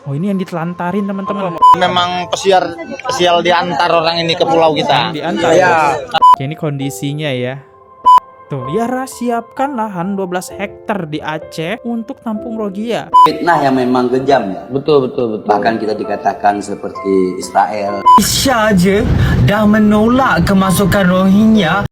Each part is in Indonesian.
Oh, ini yang ditelantarin teman-teman. Memang pesial diantar orang ini ke pulau kita. Diantar ya. Oke, ini kondisinya ya. Tuh, Yara siapkan lahan 12 hektar di Aceh untuk tampung Rogia. Fitnah yang memang kejam ya. Betul. Bahkan kita dikatakan seperti Israel. Malaysia aja dah menolak kemasukan Rohingya.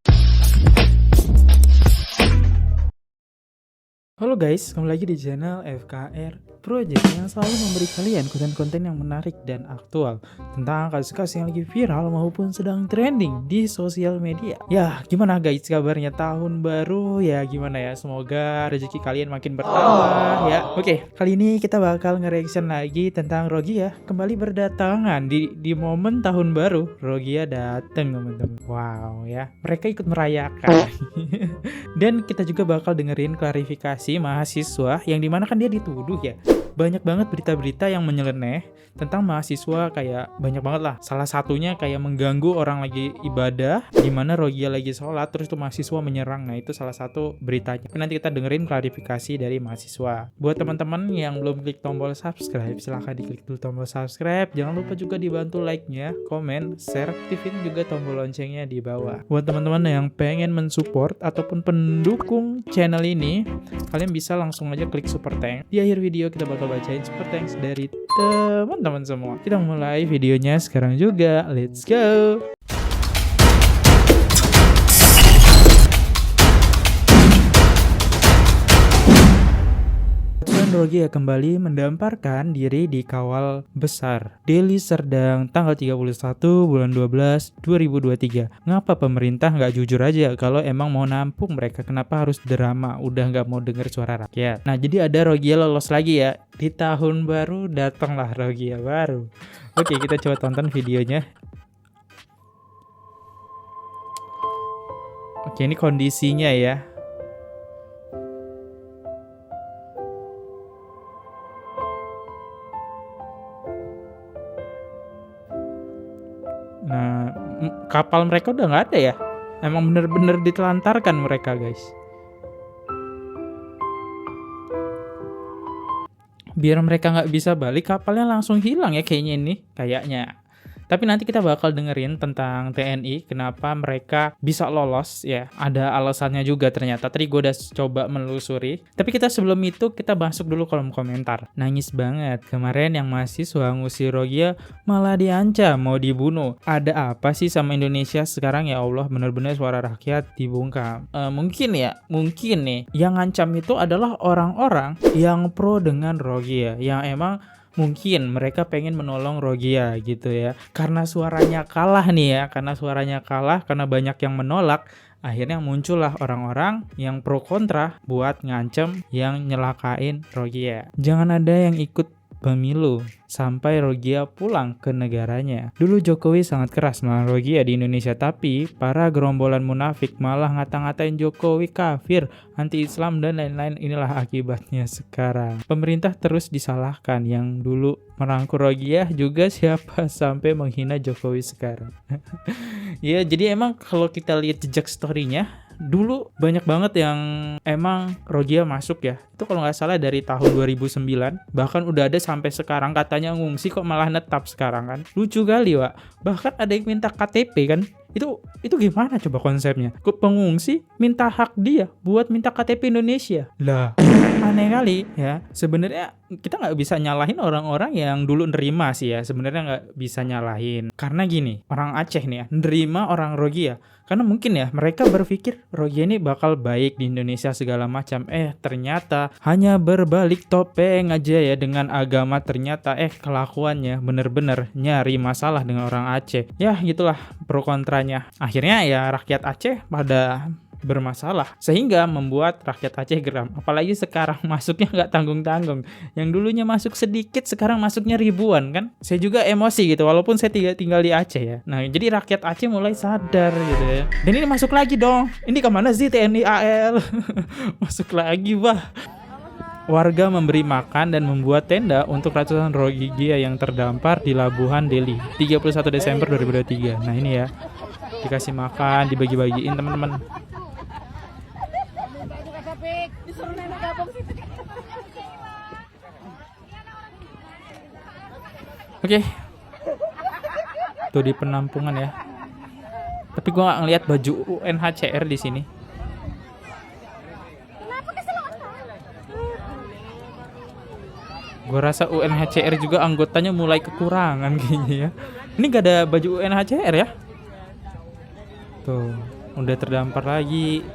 Halo guys, kembali lagi di channel FKR Project yang selalu memberi kalian konten-konten yang menarik dan aktual tentang kasus-kasus yang lagi viral maupun sedang trending di sosial media. Ya, gimana guys kabarnya tahun baru? Ya, gimana ya? Semoga rezeki kalian makin bertambah ya. Oke, kali ini kita bakal nge-reaction lagi tentang Rogia kembali berdatangan di momen tahun baru. Rogia datang teman-teman. Wow ya, mereka ikut merayakan. Dan kita juga bakal dengerin klarifikasi mahasiswa yang dimana kan dia dituduh ya, banyak banget berita-berita yang menyeleneh tentang mahasiswa, kayak banyak banget lah. Salah satunya kayak mengganggu orang lagi ibadah, dimana Rogia lagi sholat terus tuh mahasiswa menyerang. Nah itu salah satu beritanya. Nanti kita dengerin klarifikasi dari mahasiswa. Buat teman-teman yang belum klik tombol subscribe, silahkan diklik dulu tombol subscribe. Jangan lupa juga dibantu like-nya, komen, share, aktifin juga tombol loncengnya di bawah. Buat teman-teman yang pengen mensupport ataupun pendukung channel ini, kalian bisa langsung aja klik super thanks. Di akhir video kita bakal bacain super thanks dari teman-teman semua. Kita mulai videonya sekarang juga. Let's go. Rogia kembali mendamparkan diri di Kawal Besar Deli Serdang tanggal 31 bulan 12 2023. Ngapa pemerintah nggak jujur aja kalau emang mau nampung mereka? Kenapa harus drama? Udah nggak mau denger suara rakyat. Nah jadi ada Rogia lolos lagi ya. Di tahun baru datanglah Rogia baru. Oke, kita coba tonton videonya. Oke, ini kondisinya ya. Nah, kapal mereka udah nggak ada ya. Emang bener-bener ditelantarkan mereka guys. Biar mereka nggak bisa balik, kapalnya langsung hilang ya kayaknya ini. Kayaknya. Tapi nanti kita bakal dengerin tentang TNI, kenapa mereka bisa lolos ya. Ada alasannya juga ternyata. Tadi gue udah coba menelusuri. Tapi kita sebelum itu kita masuk dulu kolom komentar. Nangis banget. Kemarin yang mahasiswa ngusir Rogia malah diancam mau dibunuh. Ada apa sih sama Indonesia sekarang ya Allah, bener-bener suara rakyat dibungkam. Mungkin nih yang ngancam itu adalah orang-orang yang pro dengan Rogia, yang emang mungkin mereka pengen menolong Rogia gitu ya. Karena suaranya kalah nih ya, karena banyak yang menolak, akhirnya muncullah orang-orang yang pro kontra buat ngancem yang nyelakain Rogia. Jangan ada yang ikut pemilu sampai Rogia pulang ke negaranya. Dulu Jokowi sangat keras melawan Rogia di Indonesia, tapi para gerombolan munafik malah ngata-ngatain Jokowi kafir, anti-Islam dan lain-lain. Inilah akibatnya sekarang. Pemerintah terus disalahkan, yang dulu merangkul Rogia juga siapa sampai menghina Jokowi sekarang. Ya, jadi emang kalau kita lihat jejak story-nya, dulu banyak banget yang emang Rogia masuk ya. Itu kalau nggak salah dari tahun 2009, bahkan udah ada sampai sekarang katanya ngungsi kok malah netap sekarang kan. Lucu kali Wak. Bahkan ada yang minta KTP kan. Itu gimana coba konsepnya? Kok pengungsi minta hak dia buat minta KTP Indonesia? Lah, aneh kali ya. Sebenarnya kita nggak bisa nyalahin orang-orang yang dulu nerima sih ya. Sebenarnya nggak bisa nyalahin. Karena gini, orang Aceh nih ya, nerima orang Rogia. Karena mungkin ya mereka berpikir Rogia ini bakal baik di Indonesia segala macam. Ternyata hanya berbalik topeng aja ya dengan agama. Ternyata kelakuannya bener-bener nyari masalah dengan orang Aceh. Ya gitulah pro kontranya. Akhirnya ya rakyat Aceh pada bermasalah, sehingga membuat rakyat Aceh geram. Apalagi sekarang masuknya nggak tanggung-tanggung. Yang dulunya masuk sedikit, sekarang masuknya ribuan kan. Saya juga emosi gitu, walaupun saya tinggal di Aceh ya. Nah jadi rakyat Aceh mulai sadar gitu ya. Dan ini masuk lagi dong. Ini kemana sih TNI AL? Masuk lagi bah. Warga memberi makan dan membuat tenda untuk ratusan Rohingya yang terdampar di Labuhan Deli 31 Desember 2023. Nah ini ya, dikasih makan, dibagi-bagiin teman-teman. Oke. Tuh di penampungan ya. Tapi gua nggak ngeliat baju UNHCR di sini. Gua rasa UNHCR juga anggotanya mulai kekurangan kayaknya ya. Ini gak ada baju UNHCR ya? Tuh, udah terdampar lagi.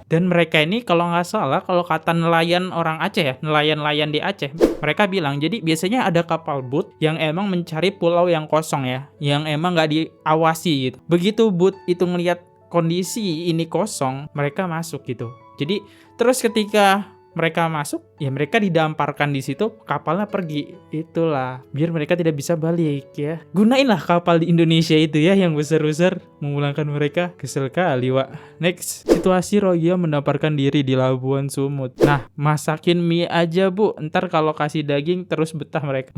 Dan mereka ini kalau nggak salah, kalau kata nelayan orang Aceh ya, nelayan-nelayan di Aceh, mereka bilang jadi biasanya ada kapal boot yang emang mencari pulau yang kosong ya, yang emang nggak diawasi gitu. Begitu boot itu ngelihat kondisi ini kosong, mereka masuk gitu. Jadi terus ketika mereka masuk, ya mereka didamparkan di situ, kapalnya pergi. Itulah, biar mereka tidak bisa balik ya. Gunainlah kapal di Indonesia itu ya, yang besar-besar, memulangkan mereka. Kesel kali, Wak. Next, situasi Rohia mendamparkan diri di Labuan Sumut. Nah, masakin mie aja, Bu. Ntar kalau kasih daging, terus betah mereka.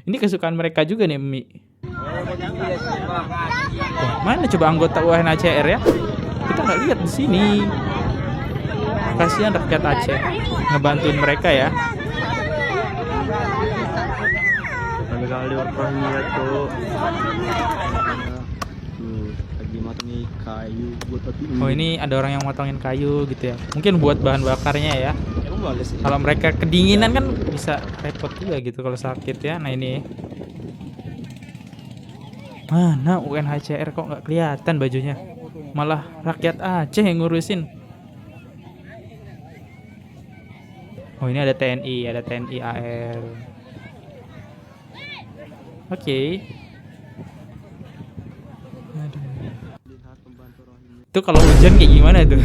Ini kesukaan mereka juga nih, mie. Tuh, mana coba anggota UNHCR ya? Kita nggak lihat di sini. Kasihan rakyat Aceh, ngebantuin mereka ya. Kali orangnya tuh. Lagi motongin kayu buat api. Oh, ini ada orang yang motongin kayu gitu ya. Mungkin buat bahan bakarnya ya. Kalau mereka kedinginan kan bisa repot juga gitu kalau sakit ya. Nah ini. Mana UNHCR kok nggak kelihatan bajunya? Malah rakyat Aceh yang ngurusin. Oh, ini ada TNI AR. Oke. Itu kalau hujan kayak gimana tuh?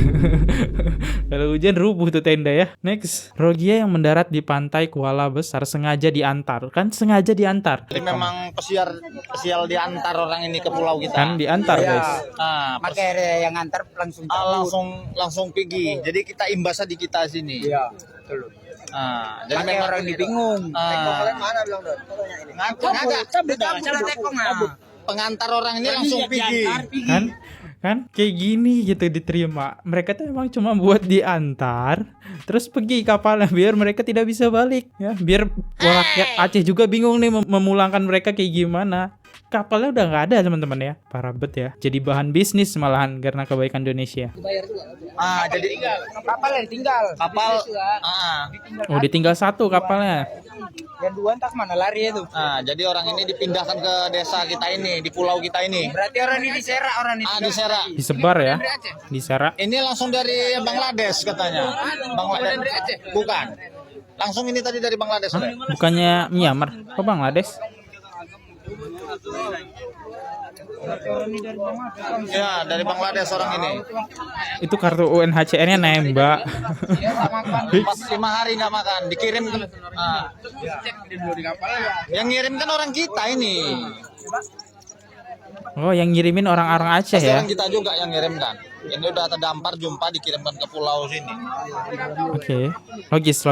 Kalau hujan rubuh tuh tenda ya. Next, Rohia yang mendarat di pantai Kuala Besar sengaja diantar. Kan sengaja diantar. Jadi memang pesial diantar orang ini ke pulau kita. Kan diantar, Iya. guys. Nah, Makanya ada yang ngantar langsung langsung pergi. Jadi kita imbasnya di kita sini. Iya, betul. Jadi Makanya memang orang dibingung. mana bilang pengantar orang ini langsung pergi. Kan kayak gini gitu diterima. Mereka tuh emang cuma buat diantar, terus pergi kapalnya biar mereka tidak bisa balik ya. Biar rakyat Aceh juga bingung nih memulangkan mereka kayak gimana. Kapalnya udah nggak ada teman-teman ya, parah bet ya. Jadi bahan bisnis malahan karena kebaikan Indonesia. Jadi Kapal yang tinggal. kapal Oh, ditinggal satu kapalnya. Yang dua entah mana lari itu. jadi orang ini dipindahkan ke desa kita ini, di pulau kita ini. Berarti orang ini diserak orang ini. Diserak. Disebar ya, diserak. Ini langsung dari Bangladesh katanya. Bangladesh. Bukan. Langsung ini tadi dari Bangladesh. Bukannya Myanmar, kok Bangladesh? Ya, dari Bangladesh orang ini. Itu kartu UNHCR-nya nembak. 5 hari nggak makan, dikirim ke yang ngirim kan orang kita ini. Oh, yang ngirimin orang-orang Aceh Pasti ya. orang kita juga yang ngirim kan. Ini udah terdampar jumpa dikirimkan ke pulau sini. Oke. Logis.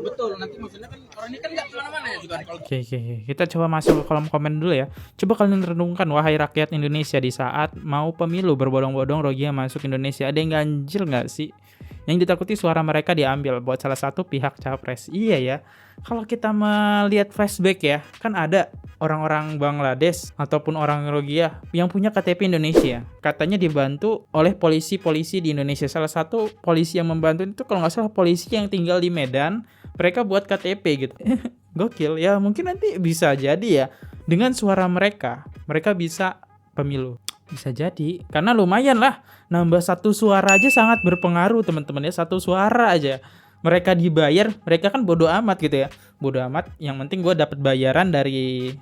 Betul, nanti maksudnya kan orang ini kan nggak kemana-mana ya juga. Oke. Kita coba masuk ke kolom komen dulu ya. Coba kalian renungkan, wahai rakyat Indonesia, di saat mau pemilu berbondong-bondong Rohia masuk Indonesia. Ada yang ganjil nggak sih? Yang ditakuti suara mereka diambil buat salah satu pihak capres. Iya ya. Kalau kita melihat flashback ya, kan ada orang-orang Bangladesh ataupun orang Rohia yang punya KTP Indonesia. Katanya dibantu oleh polisi-polisi di Indonesia. Salah satu polisi yang membantu itu kalau nggak salah polisi yang tinggal di Medan. Mereka buat KTP gitu. Gokil ya, mungkin nanti bisa jadi ya. Dengan suara mereka bisa pemilu. Bisa jadi, karena lumayan lah. Nambah satu suara aja sangat berpengaruh teman-teman ya. Satu suara aja. Mereka dibayar, mereka kan bodo amat gitu ya. Bodo amat, yang penting gue dapat bayaran dari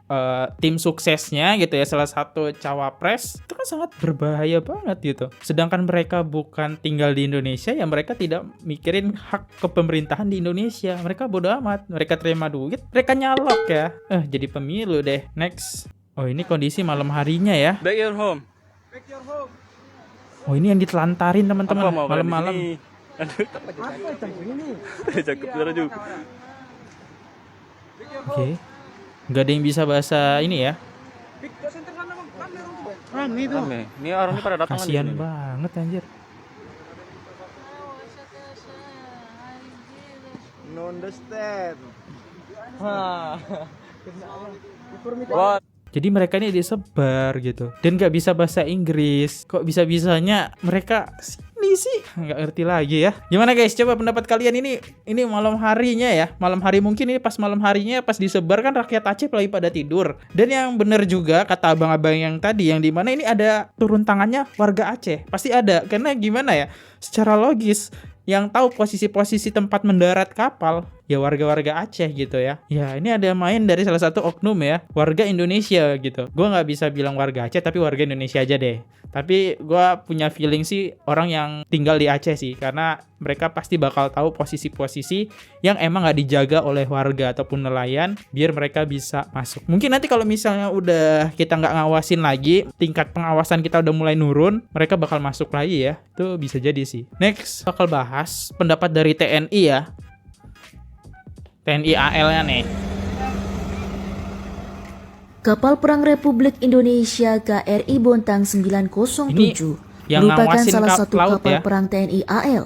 tim suksesnya gitu ya. Salah satu cawapres, itu kan sangat berbahaya banget gitu. Sedangkan mereka bukan tinggal di Indonesia, ya mereka tidak mikirin hak kepemerintahan di Indonesia. Mereka bodo amat, mereka terima duit, mereka nyalok ya. Jadi pemilu deh. Next. Oh, ini kondisi malam harinya ya. Back your home. Oh, ini yang ditelantarin teman-teman malam-malam. Oke. Nggak ada yang bisa bahasa ini ya. Rame. Ini orang ini pada datang Kasian banget anjir. No understand. Jadi mereka ini disebar gitu dan nggak bisa bahasa Inggris. Kok bisa-bisanya mereka sini sih? Nggak ngerti lagi ya. Gimana guys? Coba pendapat kalian ini malam harinya ya. Malam hari mungkin ini pas malam harinya pas disebar kan rakyat Aceh lagi pada tidur. Dan yang bener juga kata abang-abang yang tadi yang dimana ini ada turun tangannya warga Aceh. Pasti ada karena gimana ya? Secara logis yang tahu posisi-posisi tempat mendarat kapal ya warga-warga Aceh gitu ya. Ya ini ada main dari salah satu oknum ya, warga Indonesia gitu. Gue nggak bisa bilang warga Aceh tapi warga Indonesia aja deh. Tapi gue punya feeling sih orang yang tinggal di Aceh sih, karena mereka pasti bakal tahu posisi-posisi yang emang nggak dijaga oleh warga ataupun nelayan biar mereka bisa masuk. Mungkin nanti kalau misalnya udah kita nggak ngawasin lagi, tingkat pengawasan kita udah mulai nurun, mereka bakal masuk lagi ya. Itu bisa jadi sih. Next bakal bahas pendapat dari TNI ya. TNI AL-nya nih. Kapal Perang Republik Indonesia KRI Bontang 907 yang merupakan ngawasin salah satu laut kapal ya. perang TNI AL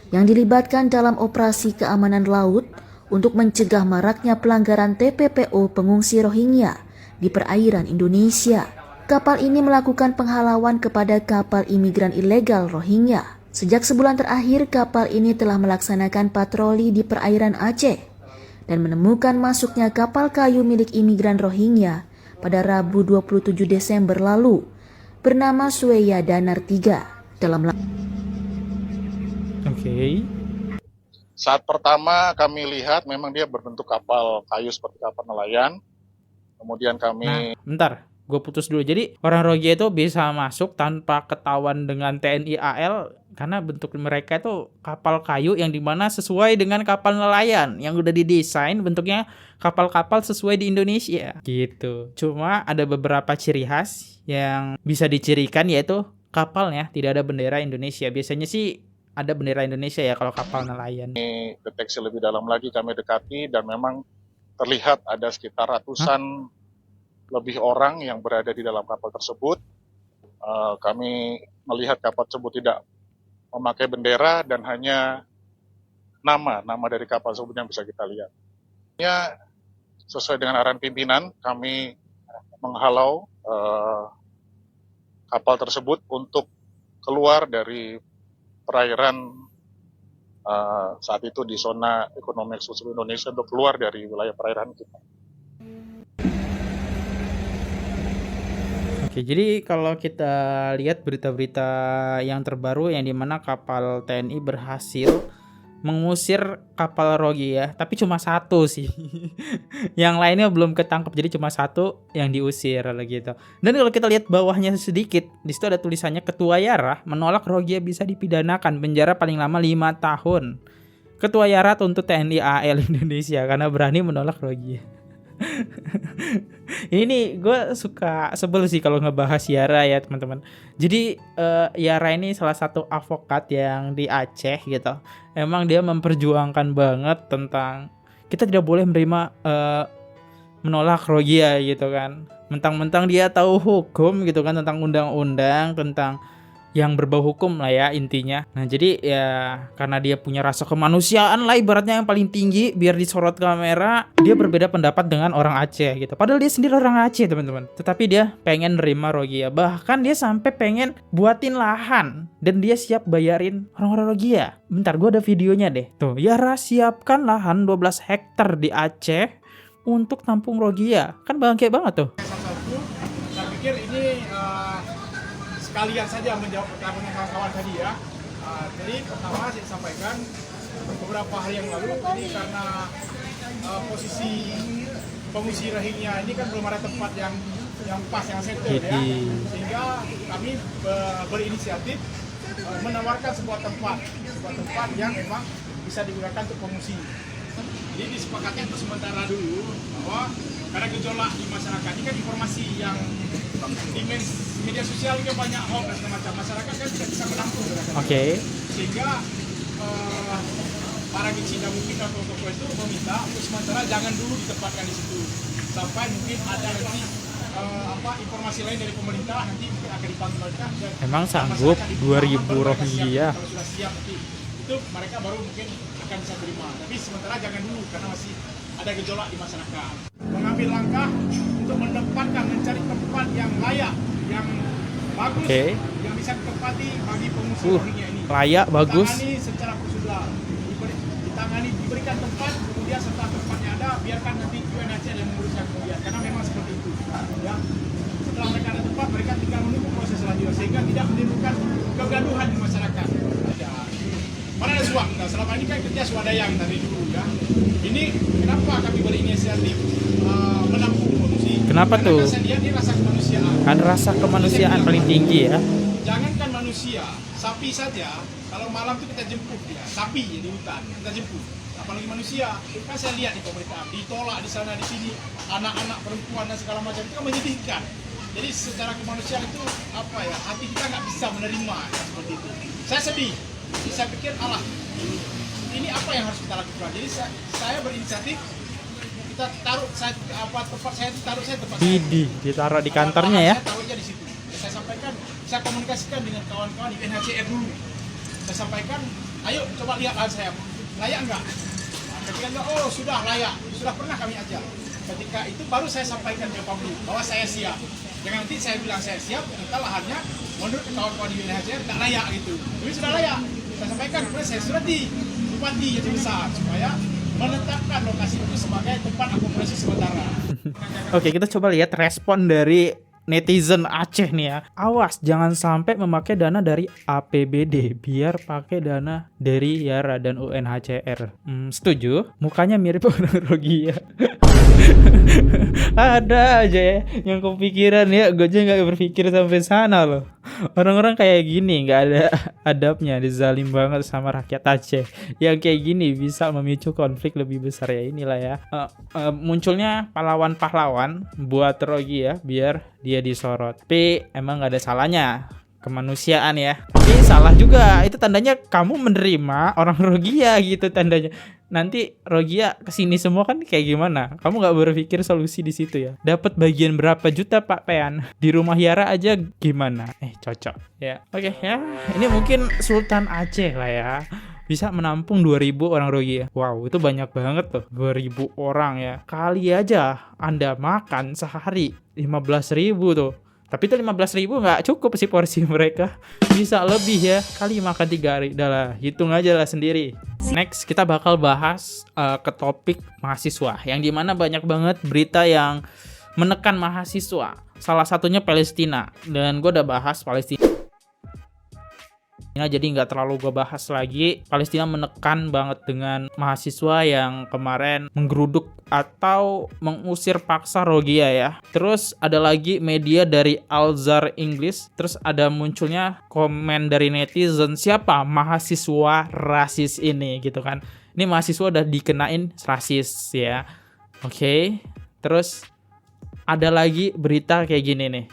yang dilibatkan dalam operasi keamanan laut untuk mencegah maraknya pelanggaran TPPO pengungsi Rohingya di perairan Indonesia. Kapal ini melakukan penghalauan kepada kapal imigran ilegal Rohingya. Sejak sebulan terakhir, kapal ini telah melaksanakan patroli di perairan Aceh dan menemukan masuknya kapal kayu milik imigran Rohingya pada Rabu 27 Desember lalu bernama Sweya Danar 3 dalam Oke. Saat pertama kami lihat memang dia berbentuk kapal kayu seperti kapal nelayan. Kemudian kami Bentar, gue putus dulu. Jadi orang Rohingya itu bisa masuk tanpa ketahuan dengan TNI AL karena bentuk mereka itu kapal kayu yang dimana sesuai dengan kapal nelayan yang udah didesain bentuknya kapal-kapal sesuai di Indonesia gitu. Cuma ada beberapa ciri khas yang bisa dicirikan yaitu kapalnya tidak ada bendera Indonesia. Biasanya sih ada bendera Indonesia ya kalau kapal nelayan. deteksi lebih dalam lagi, kami dekati dan memang terlihat ada sekitar ratusan lebih orang yang berada di dalam kapal tersebut. Kami melihat kapal tersebut tidak memakai bendera dan hanya nama dari kapal tersebut yang bisa kita lihat. Ya, sesuai dengan arahan pimpinan, kami menghalau kapal tersebut untuk keluar dari perairan saat itu di zona ekonomi eksklusif Indonesia untuk keluar dari wilayah perairan kita. Oke, jadi kalau kita lihat berita-berita yang terbaru yang dimana kapal TNI berhasil mengusir kapal Rohingya, tapi cuma satu sih. Yang lainnya belum ketangkep, jadi cuma satu yang diusir gitu. Dan kalau kita lihat bawahnya sedikit, di situ ada tulisannya Ketua Yara menolak Rohingya bisa dipidanakan penjara paling lama 5 tahun. Ketua Yara tuntut TNI AL Indonesia karena berani menolak Rohingya. Ini gue suka sebel sih kalau ngebahas Yara ya teman-teman. Jadi Yara ini salah satu advokat yang di Aceh gitu. Emang dia memperjuangkan banget tentang kita tidak boleh menerima menolak Rohingya gitu kan. Mentang-mentang dia tahu hukum gitu kan, tentang undang-undang, tentang yang berbau hukum lah ya intinya. Nah jadi ya karena dia punya rasa kemanusiaan lah ibaratnya yang paling tinggi biar disorot kamera, dia berbeda pendapat dengan orang Aceh gitu. Padahal dia sendiri orang Aceh teman-teman. Tetapi dia pengen nerima Rohingya. Bahkan dia sampai pengen buatin lahan dan dia siap bayarin orang-orang Rohingya. Bentar, gue ada videonya deh. Tuh, Yara siapkan lahan 12 hektar di Aceh untuk tampung Rohingya. Kan bangke banget tuh. Saya pikir ini sekalian saja menjawab pertanyaan kawan-kawan tadi ya. Jadi pertama saya sampaikan beberapa hari yang lalu ini karena posisi pengungsi Rohingya ini kan belum ada tempat yang pas, yang settle ya, sehingga kami berinisiatif menawarkan sebuah tempat yang memang bisa digunakan untuk pengungsi. Jadi disepakati untuk sementara dulu bahwa karena gejolak di masyarakat ini kan informasi yang di media sosial juga banyak hoax dan macam, masyarakat kan tidak bisa menampung. Oke. Sehingga lagi Cina mungkin atau toko itu meminta untuk sementara jangan dulu ditempatkan di situ sampai mungkin ada nanti informasi lain dari pemerintah nanti mungkin akan dipanggil mereka. Emang sanggup 2.000 Rohingya? Kalau sudah siap nanti itu mereka baru mungkin akan bisa terima. Tapi sementara jangan dulu karena masih ada gejolak di masyarakat. Mengambil langkah untuk menempatkan, mencari tempat yang layak, yang bagus, yang bisa ditempati bagi pengungsi Rohingya ini. Layak, bagus. Ditangani secara prosedural, diberikan tempat, kemudian setelah tempatnya ada, biarkan nanti UNHCR yang menguruskan kemudian. Karena memang seperti itu. Ya. Setelah mereka ada tempat, mereka tinggal menunggu proses selanjutnya sehingga tidak menimbulkan kegaduhan di masyarakat. Ya. Mana ada suap? Nah, selama ini kan kerja swadaya tadi dulu ya. Ini kenapa kami berinisiatif menampung pengungsi? Kenapa karena tuh? Saya lihat ini rasa kemanusiaan. Kan rasa kemanusiaan paling tinggi ya. Jangankan manusia, sapi saja. Kalau malam itu kita jemput ya, sapi di hutan kita jemput. Apalagi manusia, kan saya lihat di pemerintahan ditolak di sana di sini, anak-anak perempuan dan segala macam itu kan menyedihkan. Jadi secara kemanusiaan itu apa ya, hati kita nggak bisa menerima seperti itu. Saya sedih. Jadi saya pikir ini apa yang harus kita lakukan. Jadi saya berinisiatif kita taruh tempat saya ditaruh di kantornya ya. Saya taruhnya di situ. Saya sampaikan, saya komunikasikan dengan kawan-kawan di UNHCR dulu. Saya sampaikan, ayo coba lihat lahan saya, layak enggak? Nah, ketika enggak, oh sudah layak, sudah pernah kami ajak. Ketika itu baru saya sampaikan ke publik bahwa saya siap. Jangan nanti saya bilang saya siap, kita lahannya menurut kawan-kawan di UNHCR tidak layak gitu. Tapi sudah layak. Saya sampaikan, kemudian saya surat di Bupati Aceh Besar supaya menetapkan lokasi itu sebagai tempat akomodasi sementara. Oke, kita coba lihat respon dari netizen Aceh nih ya. Awas jangan sampai memakai dana dari APBD, biar pakai dana dari Yara dan UNHCR. Setuju? Mukanya mirip orang Rohingya. Ada aja ya yang kepikiran ya, gue aja nggak berpikir sampai sana loh. Orang-orang kayak gini nggak ada adabnya, dizalim banget sama rakyat Aceh. Yang kayak gini bisa memicu konflik lebih besar ya, inilah ya. Munculnya pahlawan-pahlawan buat Rohingya biar dia disorot. Tapi emang nggak ada salahnya, kemanusiaan ya. Tapi salah juga, itu tandanya kamu menerima orang Rohingya gitu tandanya. Nanti Rohingya kesini semua kan kayak gimana? Kamu nggak berpikir solusi di situ ya? Dapat bagian berapa juta Pak Pean? Di rumah Yara aja gimana? Cocok ya. Oke ya, ini mungkin Sultan Aceh lah ya. Bisa menampung 2.000 orang Rohingya. Wow, itu banyak banget tuh. 2.000 orang ya. Kali aja Anda makan sehari 15.000 tuh. Tapi itu 15.000 nggak cukup sih porsi mereka. Bisa lebih ya. Kali makan 3 hari. Udah lah, hitung aja lah sendiri. Next, kita bakal bahas ke topik mahasiswa. Yang dimana banyak banget berita yang menekan mahasiswa. Salah satunya Palestina. Dan gue udah bahas Palestina. Jadi nggak terlalu gue bahas lagi. Palestina menekan banget dengan mahasiswa yang kemarin menggeruduk atau mengusir paksa Rohingya ya. Terus ada lagi media dari Al-Azhar Inggris. Terus ada munculnya komen dari netizen, siapa mahasiswa rasis ini gitu kan. Ini mahasiswa udah dikenain rasis ya. Oke. Terus ada lagi berita kayak gini nih.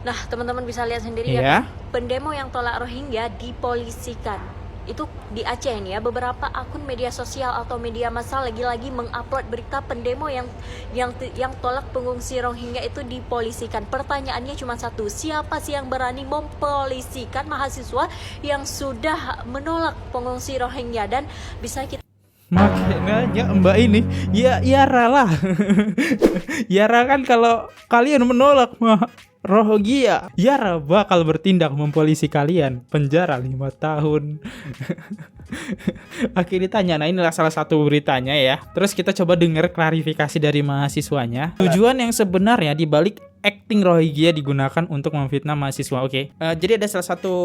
Nah, teman-teman bisa lihat sendiri ya, pendemo yang tolak Rohingya dipolisikan. Itu di Aceh nih ya, beberapa akun media sosial atau media massa lagi-lagi mengupload berita pendemo yang tolak pengungsi Rohingya itu dipolisikan. Pertanyaannya cuma satu, siapa sih yang berani mempolisikan mahasiswa yang sudah menolak pengungsi Rohingya? Dan bisa kita makanya Mbak ini ya Yara lah. Yara kan kalau kalian menolak Rohingya, Yara bakal bertindak mempolisi kalian, penjara 5 tahun. Akhirnya ditanya, nah inilah salah satu beritanya ya. Terus kita coba dengar klarifikasi dari mahasiswanya. Tujuan yang sebenarnya dibalik acting Rohingya digunakan untuk memfitnah mahasiswa. Oke. Jadi ada salah satu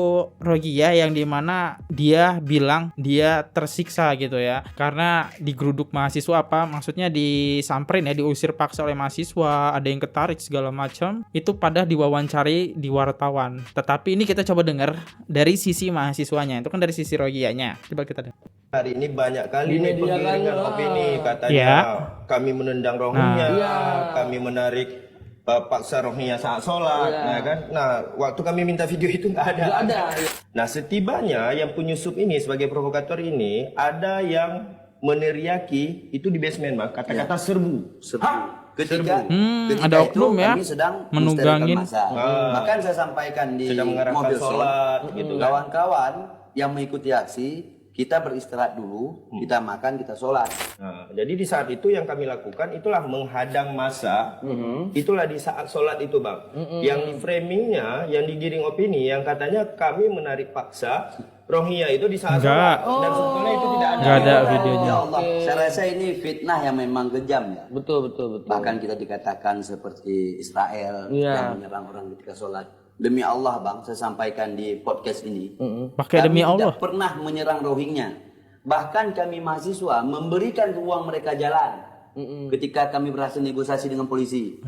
Rohingya yang dimana dia bilang dia tersiksa gitu ya, karena digeruduk mahasiswa, apa maksudnya disamperin ya, diusir paksa oleh mahasiswa, ada yang ketarik segala macam. Itu pada diwawancari di wartawan. Tetapi ini kita coba dengar dari sisi mahasiswanya, itu kan dari sisi Rohingyanya. Coba kita dengar. Hari ini banyak kali nih penggiringan opini katanya kami menendang Rohingya, kami menarik paksa Rohingya saat sholat, nah kan. Nah, waktu kami minta video itu nggak ada. Nah, setibanya yang penyusup ini sebagai provokator ini ada yang meneriaki itu di basement, Bang, kata-kata serbu. Ketika ada oknum itu ya kami sedang menunggangin. Bahkan saya sampaikan di Sedang mengarahkan mobil sholat, gitu kan. kawan-kawan yang mengikuti aksi, kita beristirahat dulu, kita makan, kita sholat. Nah, jadi di saat itu yang kami lakukan itulah menghadang massa. Itulah di saat sholat itu, Bang. Yang di framingnya, yang digiring opini, yang katanya kami menarik paksa Rohingya itu di saat sholat. Dan sebetulnya itu tidak ada. Nggak ada videonya. Ya Allah, saya rasa ini fitnah yang memang kejam ya. Betul. Bahkan kita dikatakan seperti Israel yang menyerang orang ketika sholat. Demi Allah, Bang, saya sampaikan di podcast ini. Pakai demi Allah. Tidak pernah menyerang Rohingya. Bahkan kami mahasiswa memberikan ruang mereka jalan ketika kami berhasil negosiasi dengan polisi.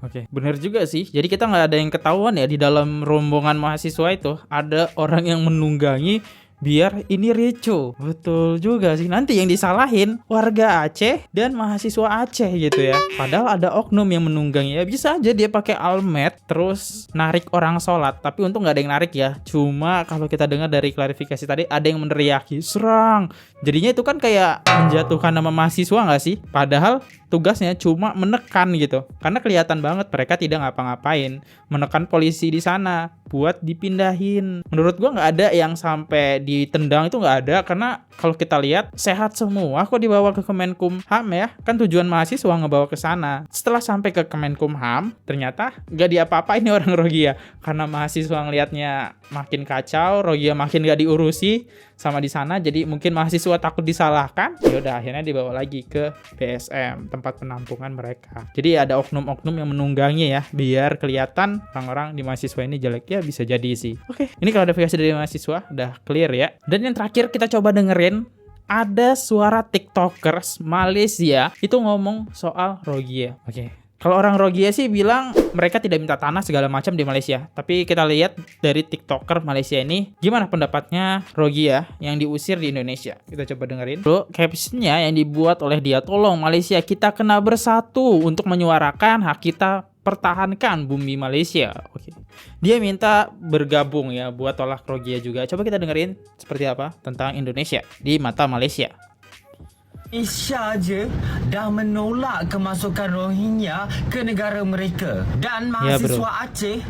Oke, bener juga sih. Jadi kita nggak ada yang ketahuan ya di dalam rombongan mahasiswa itu ada orang yang menunggangi biar ini ricu. Betul juga sih. Nanti yang disalahin warga Aceh dan mahasiswa Aceh gitu ya. Padahal ada oknum yang menunggangi. Ya bisa aja dia pakai almet terus narik orang sholat. Tapi untung nggak ada yang narik ya. Cuma kalau kita dengar dari klarifikasi tadi ada yang meneriaki serang. Jadinya itu kan kayak menjatuhkan nama mahasiswa nggak sih? Padahal tugasnya cuma menekan gitu. Karena kelihatan banget mereka tidak ngapa-ngapain. Menekan polisi di sana buat dipindahin. Menurut gua nggak ada yang sampai ditendang, itu nggak ada. Karena kalau kita lihat sehat semua kok dibawa ke Kemenkumham ya. Kan tujuan mahasiswa ngebawa ke sana. Setelah sampai ke Kemenkumham ternyata nggak diapa-apain nih orang Rohingya. Karena mahasiswa ngelihatnya makin kacau, Rohingya makin nggak diurusi sama di sana, jadi mungkin mahasiswa takut disalahkan. Ya udah akhirnya dibawa lagi ke BSM, tempat penampungan mereka. Jadi ada oknum-oknum yang menunggangi ya, biar kelihatan orang-orang di mahasiswa ini jelek. Ya bisa jadi sih. Oke, ini klarifikasi dari mahasiswa udah clear ya. Dan yang terakhir kita coba dengerin, ada suara TikTokers Malaysia itu ngomong soal Rohingya. Oke. Kalau orang Rohingya sih bilang mereka tidak minta tanah segala macam di Malaysia. Tapi kita lihat dari TikToker Malaysia ini gimana pendapatnya Rohingya yang diusir di Indonesia. Kita coba dengerin. Lalu captionnya yang dibuat oleh dia, tolong Malaysia kita kena bersatu untuk menyuarakan hak kita, pertahankan bumi Malaysia. Oke. Dia minta bergabung ya buat tolak Rohingya juga. Coba kita dengerin seperti apa tentang Indonesia di mata Malaysia. Malaysia je dah menolak kemasukan Rohingya ke negara mereka. Dan mahasiswa Aceh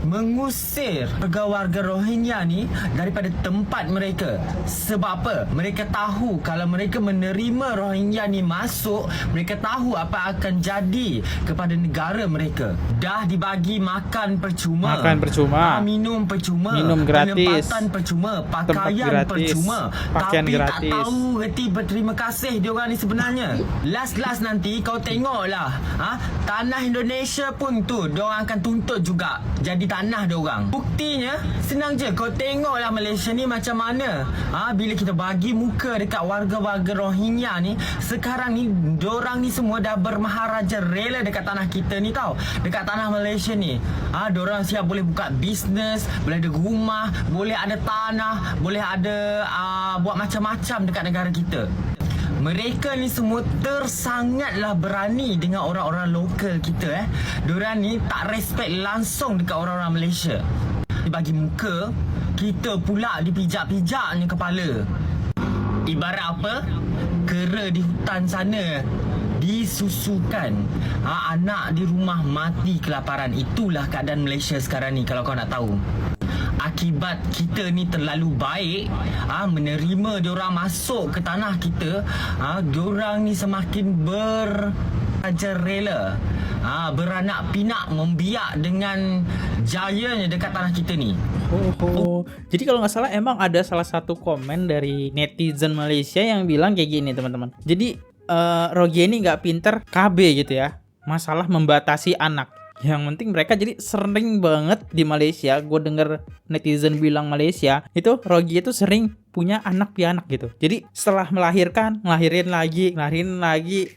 mengusir warga Rohingya ni daripada tempat mereka. Sebab apa? Mereka tahu kalau mereka menerima Rohingya ni masuk, mereka tahu apa akan jadi kepada negara mereka. Dah dibagi makan percuma, minum percuma, minum gratis, penempatan percuma, pakaian gratis, percuma. pakaian Tapi gratis. tak tahu reti berterima kasih diorang ni sebenarnya. Last nanti kau tengoklah, tanah Indonesia pun tu diorang akan tuntut juga jadi tanah diorang. Buktinya senang je, kau tengoklah Malaysia ni macam mana. Bila kita bagi muka dekat warga-warga Rohingya ni, sekarang ni diorang ni semua dah bermaharaja rela dekat tanah kita ni tau. Dekat tanah Malaysia ni. Diorang siap boleh buka bisnes, boleh ada rumah, boleh ada tanah, boleh ada buat macam-macam dekat negara kita. Mereka ni semua tersangatlah berani dengan orang-orang lokal kita. Diorang ni tak respect langsung dekat orang-orang Malaysia. Dibagi muka, kita pula dipijak-pijaknya kepala. Ibarat apa? Kera di hutan sana disusukan, anak di rumah mati kelaparan. Itulah keadaan Malaysia sekarang ni kalau kau nak tahu. Akibat kita ni terlalu baik menerima diorang masuk ke tanah kita, diorang ni semakin rela, beranak pinak membiak dengan jayanya dekat tanah kita ni. Jadi kalau nggak salah emang ada salah satu komen dari netizen Malaysia yang bilang kayak gini teman-teman. Jadi Rohingya ini nggak pinter KB gitu ya, masalah membatasi anak. Yang penting mereka jadi sering banget di Malaysia. Gue denger netizen bilang Malaysia itu Rohingya itu sering punya anak pianak gitu. Jadi setelah melahirkan, ngelahirin lagi,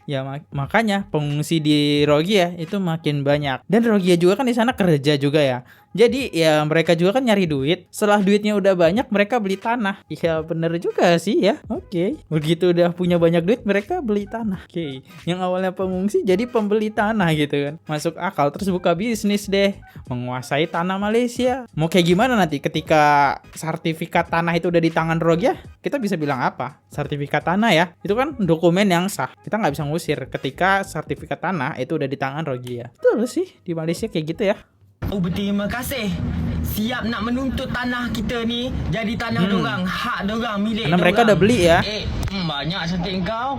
ya makanya pengungsi di Rohingya itu makin banyak. Dan Rohingya juga kan di sana kerja juga ya. Jadi ya mereka juga kan nyari duit. Setelah duitnya udah banyak, mereka beli tanah. Iya bener juga sih ya. Oke. Begitu udah punya banyak duit, mereka beli tanah. Oke. Yang awalnya pengungsi jadi pembeli tanah gitu kan. Masuk akal, terus buka bisnis deh. Menguasai tanah Malaysia. Mau kayak gimana nanti ketika sertifikat tanah itu udah di tangan Rohingya? Kita bisa bilang apa? Sertifikat tanah ya. Itu kan dokumen yang sah. Kita nggak bisa ngusir ketika sertifikat tanah itu udah di tangan Rohingya. Betul sih di Malaysia kayak gitu ya. Oh, berterima kasih. Siap nak menuntut tanah kita ni jadi tanah dorang, hak dorang, milik karena dorang. mereka udah beli ya. Banyak cantik kau.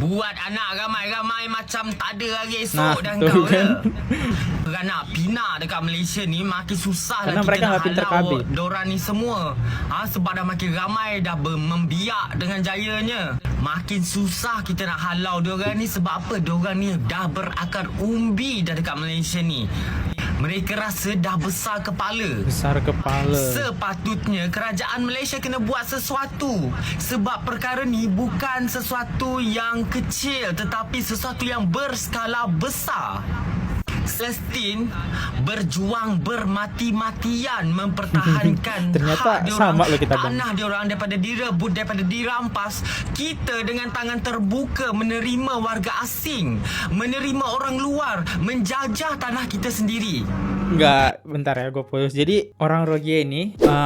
Buat anak ramai-ramai macam tak ada lagi esok dan kau kan. Beranak pina dekat Malaysia ni makin susah karena lah mereka kita nak nggak pinter halau KB. dorang ni semua. Sebab dah makin ramai dah membiak dengan jayanya. Makin susah kita nak halau dorang ni sebab apa? Dorang ni dah berakar umbi dah dekat Malaysia ni. Mereka rasa dah besar kepala. Sepatutnya kerajaan Malaysia kena buat sesuatu. Sebab perkara ni bukan sesuatu yang kecil tetapi sesuatu yang berskala besar. Palestin berjuang bermati-matian mempertahankan ternyata hak diorang, sama loh kita tanah diorang daripada direbut, daripada dirampas. Kita dengan tangan terbuka menerima warga asing, menerima orang luar menjajah tanah kita sendiri. Enggak, bentar ya gue putus. Jadi orang Rohingya ini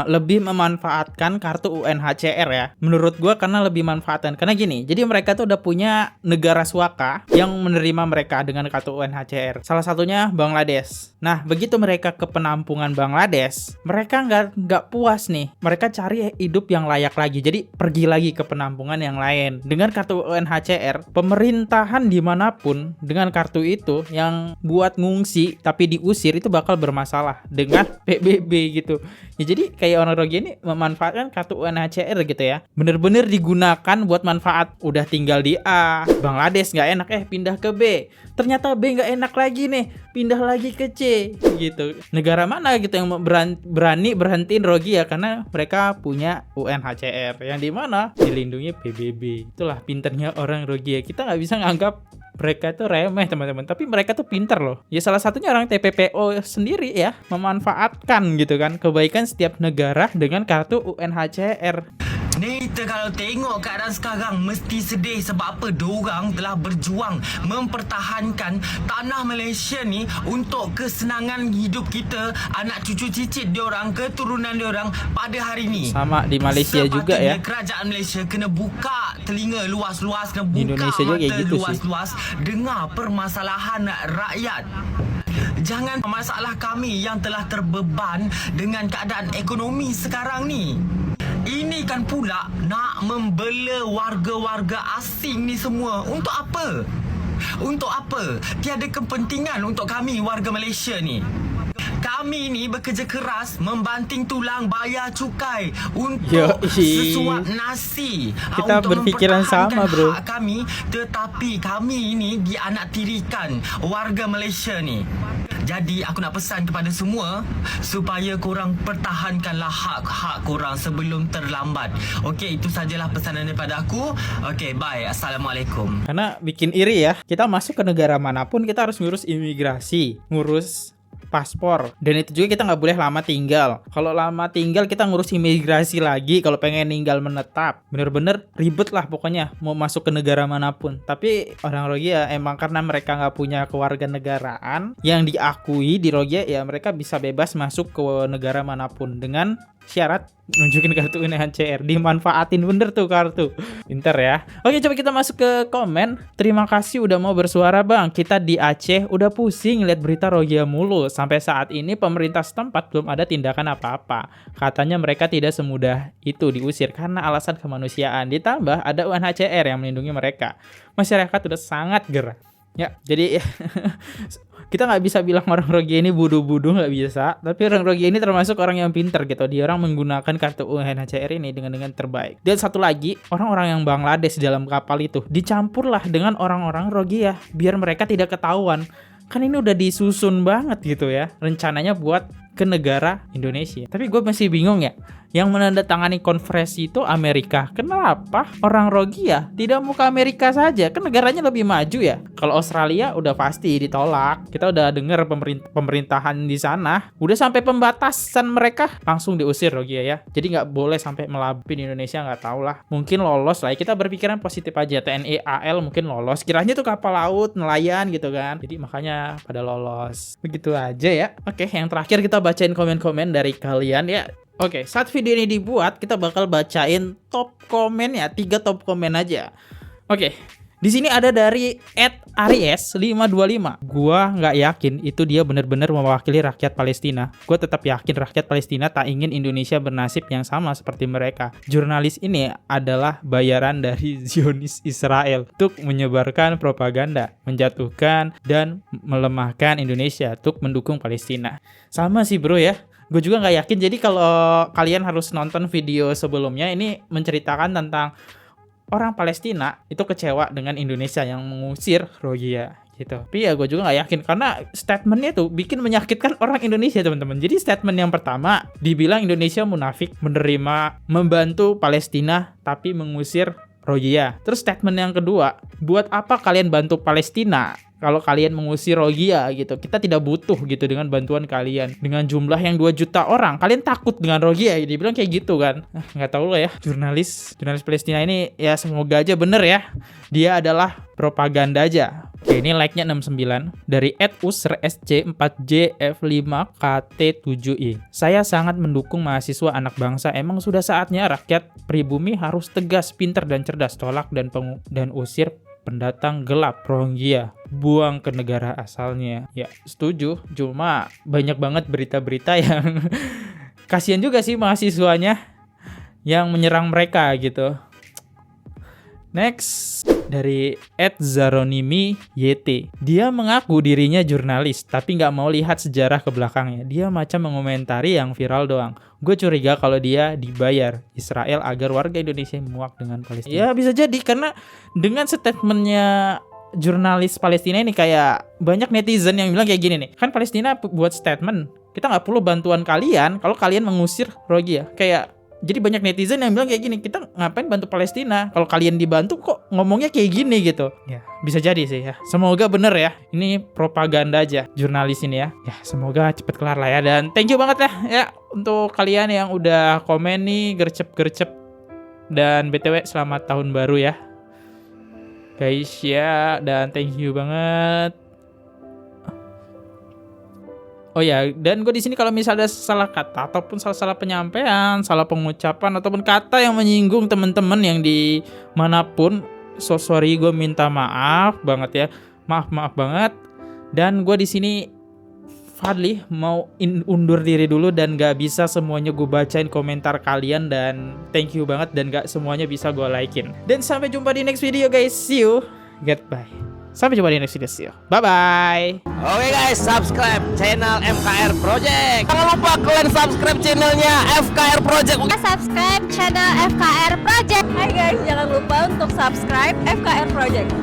lebih memanfaatkan kartu UNHCR ya. Menurut gue karena lebih manfaatkan. Karena gini, jadi mereka tuh udah punya negara suaka yang menerima mereka dengan kartu UNHCR. Salah satunya Bangladesh. Nah, begitu mereka ke penampungan Bangladesh, mereka nggak puas nih. Mereka cari hidup yang layak lagi. Jadi pergi lagi ke penampungan yang lain. Dengan kartu UNHCR, pemerintahan dimanapun dengan kartu itu yang buat ngungsi tapi diusir itu bakal bermasalah dengan PBB gitu. Ya, jadi kayak orang Rohingya ini memanfaatkan kartu UNHCR gitu ya. Bener-bener digunakan buat manfaat. Udah tinggal di A, Bangladesh nggak enak, pindah ke B. Ternyata B nggak enak lagi nih, pindah lagi ke C gitu. Negara mana gitu yang berani berhentiin Rohingya karena mereka punya UNHCR yang dimana dilindungi PBB. Itulah pinternya orang Rohingya. Kita nggak bisa nganggap mereka itu remeh teman-teman, tapi mereka tuh pinter loh. Ya salah satunya orang TPPO sendiri ya, memanfaatkan gitu kan kebaikan setiap negara dengan kartu UNHCR. Ni kita kalau tengok keadaan sekarang mesti sedih sebab apa? Diorang telah berjuang mempertahankan tanah Malaysia ni untuk kesenangan hidup kita, anak cucu cicit diorang, keturunan diorang pada hari ni. Sama di Malaysia juga ya. Kerajaan Malaysia kena buka telinga luas-luas, kena buka Indonesia juga mata gitu luas-luas, dengar permasalahan rakyat. Jangan masalah kami yang telah terbeban dengan keadaan ekonomi sekarang ni. Ini kan pula nak membela warga-warga asing ni semua. Untuk apa? Untuk apa? Tiada kepentingan untuk kami warga Malaysia ni. Kami ni bekerja keras, membanting tulang, bayar cukai untuk sesuap nasi. Kita berpikiran sama, bro. Hak kami, tetapi kami ini dianaktirikan warga Malaysia ni. Jadi aku nak pesan kepada semua supaya korang pertahankanlah hak-hak korang sebelum terlambat. Okey, itu sajalah pesanan daripada aku. Okey, bye. Assalamualaikum. Karena bikin iri ya. Kita masuk ke negara manapun kita harus ngurus imigrasi, ngurus paspor, dan itu juga kita nggak boleh lama tinggal. Kalau lama tinggal kita ngurus imigrasi lagi kalau pengen tinggal menetap. Bener-bener ribet lah pokoknya mau masuk ke negara manapun. Tapi orang Rohingya emang karena mereka nggak punya kewarganegaraan yang diakui di Rohingya, ya mereka bisa bebas masuk ke negara manapun dengan syarat nunjukin kartu UNHCR. Dimanfaatin bener tuh kartu. Pinter ya. Oke, coba kita masuk ke komen. Terima kasih udah mau bersuara bang. Kita di Aceh udah pusing lihat berita Rohingya mulu. Sampai saat ini pemerintah setempat belum ada tindakan apa-apa. Katanya mereka tidak semudah itu diusir karena alasan kemanusiaan. Ditambah ada UNHCR yang melindungi mereka. Masyarakat udah sangat gerah. Ya, jadi kita nggak bisa bilang orang Rohingya ini bodoh-bodoh, nggak bisa. Tapi orang Rohingya ini termasuk orang yang pintar gitu. Dia orang menggunakan kartu UNHCR ini dengan terbaik. Dan satu lagi, orang-orang yang Bangladesh dalam kapal itu dicampurlah dengan orang-orang Rohingya biar mereka tidak ketahuan. Kan ini udah disusun banget gitu ya rencananya buat ke negara Indonesia. Tapi gue masih bingung ya. yang menandatangani konferensi itu Amerika. Kenapa orang Rohingya tidak mau ke Amerika saja? Kan negaranya lebih maju ya. Kalau Australia udah pasti ditolak. Kita udah dengar pemerintahan di sana udah sampai pembatasan mereka langsung diusir Rohingya ya. Jadi nggak boleh sampai melabur di Indonesia, nggak tahu lah. Mungkin lolos lah. Kita berpikiran positif aja. TNI AL mungkin lolos. Kiranya tuh kapal laut nelayan gitu kan. Jadi makanya pada lolos. Begitu aja ya. Oke, yang terakhir kita bacain komen-komen dari kalian ya. Oke, saat video ini dibuat, kita bakal bacain top komen ya, 3 top komen aja. Oke, di sini ada dari @aries525. Gua nggak yakin itu dia benar-benar mewakili rakyat Palestina. Gua tetap yakin rakyat Palestina tak ingin Indonesia bernasib yang sama seperti mereka. Jurnalis ini adalah bayaran dari Zionis Israel untuk menyebarkan propaganda, menjatuhkan dan melemahkan Indonesia untuk mendukung Palestina. Sama sih bro ya. Gue juga nggak yakin. Jadi kalau kalian harus nonton video sebelumnya, ini menceritakan tentang orang Palestina itu kecewa dengan Indonesia yang mengusir Rohingya gitu. Tapi ya gue juga nggak yakin karena statementnya tuh bikin menyakitkan orang Indonesia teman-teman. Jadi statement yang pertama dibilang Indonesia munafik menerima membantu Palestina tapi mengusir Rohingya. Terus statement yang kedua, buat apa kalian bantu Palestina kalau kalian mengusir Rohingya gitu? Kita tidak butuh gitu dengan bantuan kalian. Dengan jumlah yang 2 juta orang, kalian takut dengan Rohingya? Dia bilang kayak gitu kan. Nggak tahu lah ya. Jurnalis Palestina ini ya semoga aja bener ya. Dia adalah propaganda aja. Oke, ini like-nya 69 dari @usrsc4jf5kt7i. Saya sangat mendukung mahasiswa anak bangsa. Emang sudah saatnya rakyat pribumi harus tegas, pintar dan cerdas, tolak dan usir pendatang gelap Rohingya, buang ke negara asalnya. Ya, setuju. Cuma banyak banget berita-berita yang kasihan juga sih mahasiswanya yang menyerang mereka gitu. Next, dari @zaronimi_yt. Dia mengaku dirinya jurnalis, tapi nggak mau lihat sejarah ke belakangnya. Dia macam mengomentari yang viral doang. Gue curiga kalau dia dibayar Israel agar warga Indonesia muak dengan Palestina. Ya bisa jadi, karena dengan statementnya jurnalis Palestina ini kayak banyak netizen yang bilang kayak gini nih. Kan Palestina buat statement, kita nggak perlu bantuan kalian kalau kalian mengusir Rohingya. Kayak jadi banyak netizen yang bilang kayak gini, kita ngapain bantu Palestina? Kalau kalian dibantu kok ngomongnya kayak gini gitu. Ya, bisa jadi sih ya. Semoga bener ya. Ini propaganda aja jurnalis ini ya. Ya, semoga cepet kelar lah ya. Dan thank you banget ya untuk kalian yang udah komen nih, gercep-gercep. Dan BTW selamat tahun baru ya. Guys ya, dan thank you banget. Oh ya, dan gue di sini kalau misalnya ada salah kata ataupun salah penyampaian, salah pengucapan ataupun kata yang menyinggung teman-teman yang di manapun, so sorry, gue minta maaf banget ya, maaf banget. Dan gue di sini Fadli mau undur diri dulu dan gak bisa semuanya gue bacain komentar kalian, dan thank you banget dan gak semuanya bisa gue likein. Dan sampai jumpa di next video guys, see you, goodbye. Sampai jumpa di next video, see you. Bye-bye. Oke guys, subscribe channel FKR Project. Jangan lupa kalian subscribe channelnya FKR Project. Subscribe channel FKR Project. Hai guys, jangan lupa untuk subscribe FKR Project.